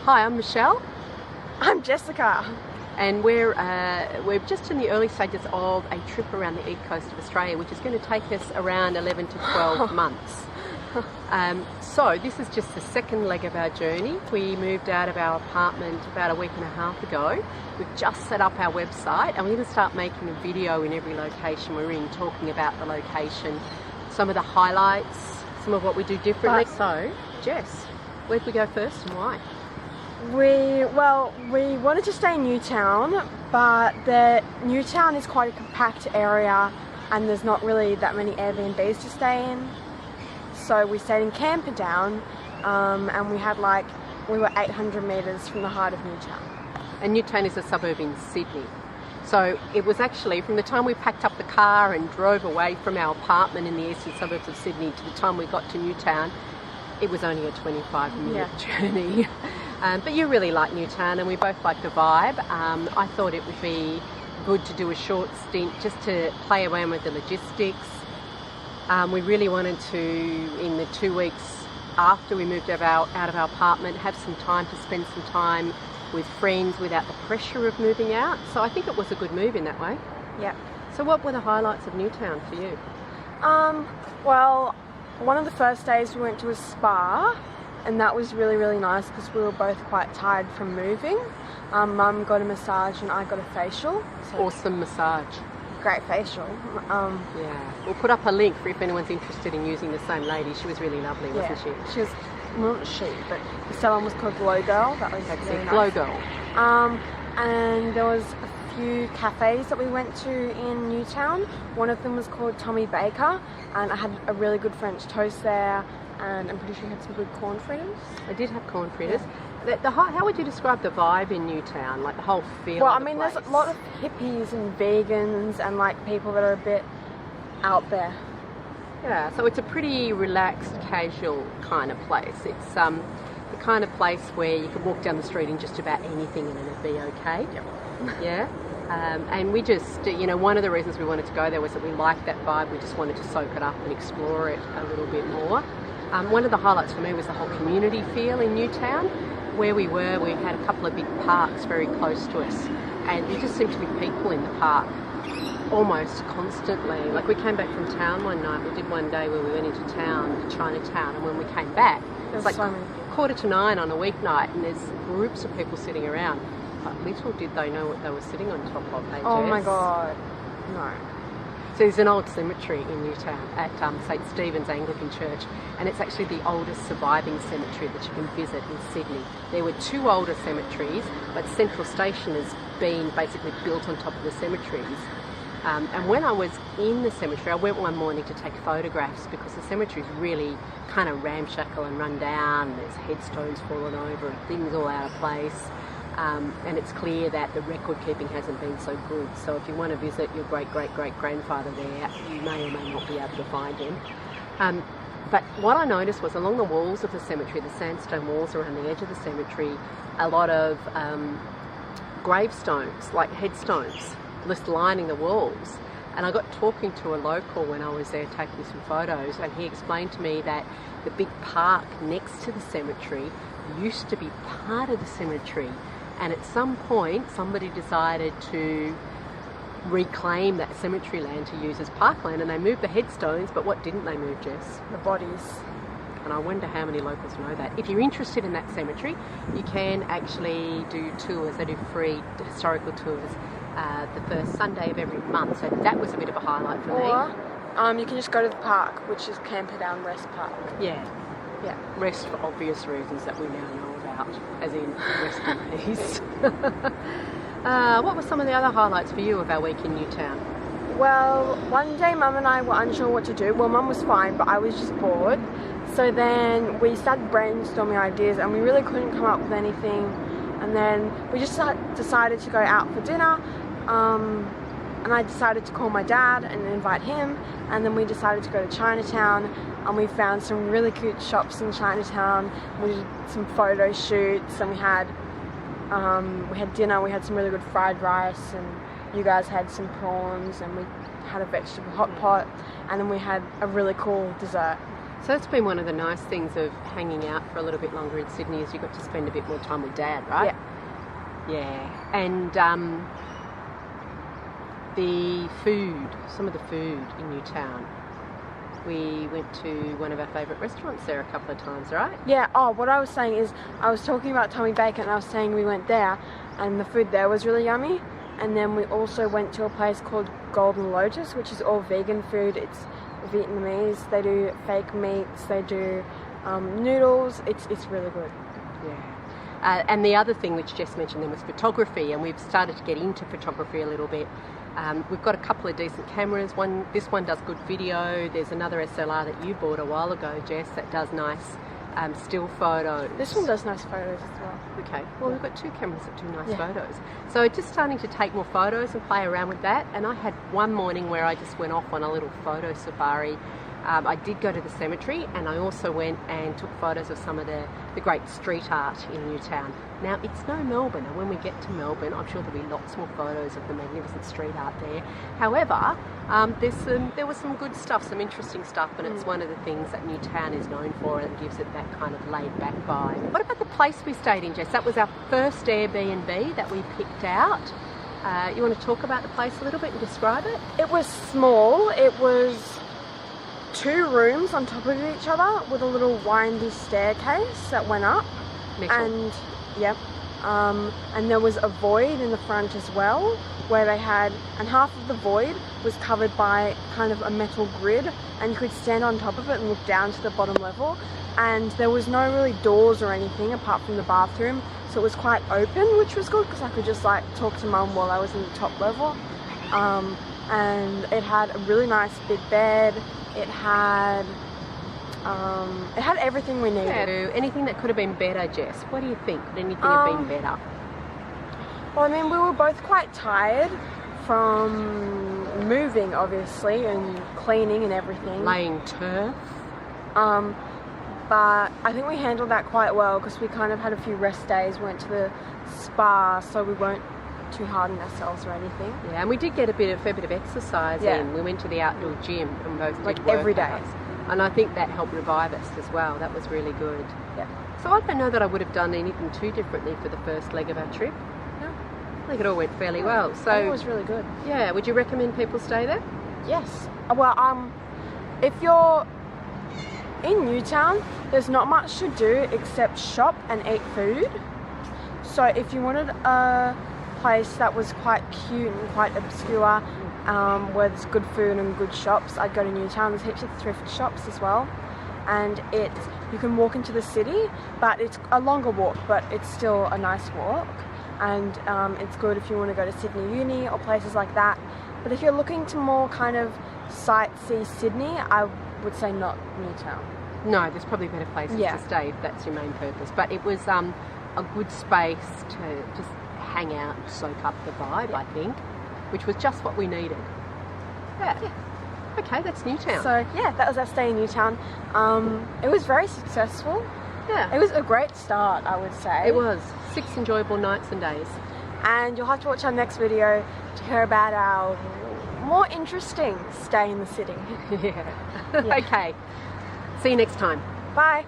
Hi, I'm Michelle, I'm Jessica. and we're just in the early stages of a trip around the east coast of Australia, which is going to take us around 11 to 12 months. So this is just the second leg of our journey. We moved out of our apartment about a week and a half ago. We've just set up our website, and we're going to start making a video in every location we're in, talking about the location, some of the highlights, some of what we do differently. So, Jess, where'd we go first and why? We wanted to stay in Newtown, but the Newtown is quite a compact area and there's not really that many Airbnbs to stay in. So we stayed in Camperdown, and we were 800 metres from the heart of Newtown. And Newtown is a suburb in Sydney. So it was actually from the time we packed up the car and drove away from our apartment in the eastern suburbs of Sydney to the time we got to Newtown, it was only a 25-minute journey. But you really like Newtown, and we both like the vibe. I thought it would be good to do a short stint just to play around with the logistics. We really wanted to, in the 2 weeks after we moved out of our apartment, have some time to spend some time with friends without the pressure of moving out. So I think it was a good move in that way. Yeah. So what were the highlights of Newtown for you? Well, one of the first days we went to a spa, and that was really, really nice because we were both quite tired from moving. Mum got a massage and I got a facial. So Awesome massage. great facial. Yeah, we'll put up a link for if anyone's interested in using the same lady. She was really lovely, wasn't she? She was, well, not she, but the salon was called Glow Girl. That was really nice. Glow Girl. And there was a few cafes that we went to in Newtown. One of them was called Tommy Baker, and I had a really good French toast there, and I'm pretty sure you had some good corn fritters. I did have corn fritters. Yeah. How would you describe the vibe in Newtown, like the whole feel? Well, of I mean, place? there's a lot of hippies and vegans and like people that are a bit out there. Yeah, so it's a pretty relaxed, casual kind of place. It's the kind of place where you can walk down the street in just about anything and it'll be okay. Yep. Yeah. And we just, one of the reasons we wanted to go there was that we liked that vibe. We just wanted to soak it up and explore it a little bit more. One of the highlights for me was the whole community feel in Newtown. Where we were, we had a couple of big parks very close to us, and there just seemed to be people in the park almost constantly. Like we came back from town one night, we did one day where we went into town, Chinatown, and when we came back, it was like 8:45 on a weeknight, and there's groups of people sitting around. But little did they know what they were sitting on top of, hey, Oh Jess? my God, no. So there's an old cemetery in Newtown at St Stephens Anglican Church, and it's actually the oldest surviving cemetery that you can visit in Sydney. There were two older cemeteries, but Central Station has been basically built on top of the cemeteries. And when I was in the cemetery, I went one morning to take photographs because the cemetery is really kind of ramshackle and run down. There's headstones fallen over and things all out of place. And it's clear that the record keeping hasn't been so good. So if you want to visit your great-great-great-grandfather there, you may or may not be able to find him. But what I noticed was along the walls of the cemetery, the sandstone walls around the edge of the cemetery, a lot of gravestones, like headstones, just lining the walls. And I got talking to a local when I was there taking some photos, and he explained to me that the big park next to the cemetery used to be part of the cemetery. And at some point, somebody decided to reclaim that cemetery land to use as parkland, and they moved the headstones, but what didn't they move, Jess? The bodies. And I wonder how many locals know that. If you're interested in that cemetery, you can actually do tours. They do free historical tours the first Sunday of every month, so that was a bit of a highlight for me. Or you can just go to the park, which is Camperdown Rest Park. Yeah. Yeah. Rest for obvious reasons that we now know about, as in rest in peace. What were some of the other highlights for you of our week in Newtown? Well, one day Mum and I were unsure what to do. Well, Mum was fine, but I was just bored. So then we started brainstorming ideas and we really couldn't come up with anything. And then we just decided to go out for dinner. And I decided to call my dad and invite him. And then we decided to go to Chinatown, and we found some really cute shops in Chinatown. We did some photo shoots, and we had dinner. We had some really good fried rice, and you guys had some prawns, and we had a vegetable hot pot, and then we had a really cool dessert. So that's been one of the nice things of hanging out for a little bit longer in Sydney, is you got to spend a bit more time with Dad, right? Yeah. And the food, some of the food in Newtown. We went to one of our favourite restaurants there a couple of times, right? Yeah, oh, what I was saying is, I was talking about Tommy Bacon and I was saying we went there and the food there was really yummy. And then we also went to a place called Golden Lotus, which is all vegan food. It's Vietnamese, they do fake meats, they do noodles, it's really good. Yeah. And the other thing which Jess mentioned then was photography, and we've started to get into photography a little bit. We've got a couple of decent cameras. This one does good video. There's another SLR that you bought a while ago, Jess, that does nice still photos. This one does nice photos as well. Okay, well we've got two cameras that do nice photos. So just starting to take more photos and play around with that. And I had one morning where I just went off on a little photo safari. I did go to the cemetery, and I also went and took photos of some of the great street art in Newtown. Now, it's no Melbourne, and when we get to Melbourne, I'm sure there'll be lots more photos of the magnificent street art there. However, there was some good stuff, some interesting stuff, and it's one of the things that Newtown is known for, and gives it that kind of laid-back vibe. What about the place we stayed in, Jess? That was our first Airbnb that we picked out. You want to talk about the place a little bit and describe it? It was small. It was 2 rooms on top of each other with a little windy staircase that went up. And and there was a void in the front as well, where they had, and half of the void was covered by kind of a metal grid, and you could stand on top of it and look down to the bottom level, and there was no really doors or anything apart from the bathroom, so it was quite open, which was good because I could just like talk to Mum while I was in the top level. And it had a really nice big bed. It had everything we needed. Yeah. Anything that could have been better, Jess? What do you think? Could anything have been better? Well, I mean, we were both quite tired from moving, obviously, and cleaning and everything. Laying turf. But I think we handled that quite well because we kind of had a few rest days, went to the spa, so we weren't too hard on ourselves or anything. Yeah, and we did get a fair bit of exercise in. We went to the outdoor gym and both did workouts. Every day. And I think that helped revive us as well. That was really good. Yeah. So I don't know that I would have done anything too differently for the first leg of our trip. No. I think it all went fairly well. So I think it was really good. Yeah, would you recommend people stay there? Yes. Well, if you're in Newtown, there's not much to do except shop and eat food. So if you wanted a place that was quite cute and quite obscure, where there's good food and good shops, I'd go to Newtown. There's heaps of thrift shops as well, and you can walk into the city, but it's a longer walk, but it's still a nice walk, and it's good if you want to go to Sydney Uni or places like that. But if you're looking to more kind of sightsee Sydney, I would say not Newtown. No, there's probably better places to stay if that's your main purpose, but it was a good space to just hang out and soak up the vibe, I think, which was just what we needed. Yeah. Okay, that's Newtown. So yeah, that was our stay in Newtown. It was very successful. Yeah. It was a great start, I would say. It was. 6 enjoyable nights and days. And you'll have to watch our next video to hear about our more interesting stay in the city. Yeah. Okay. See you next time. Bye.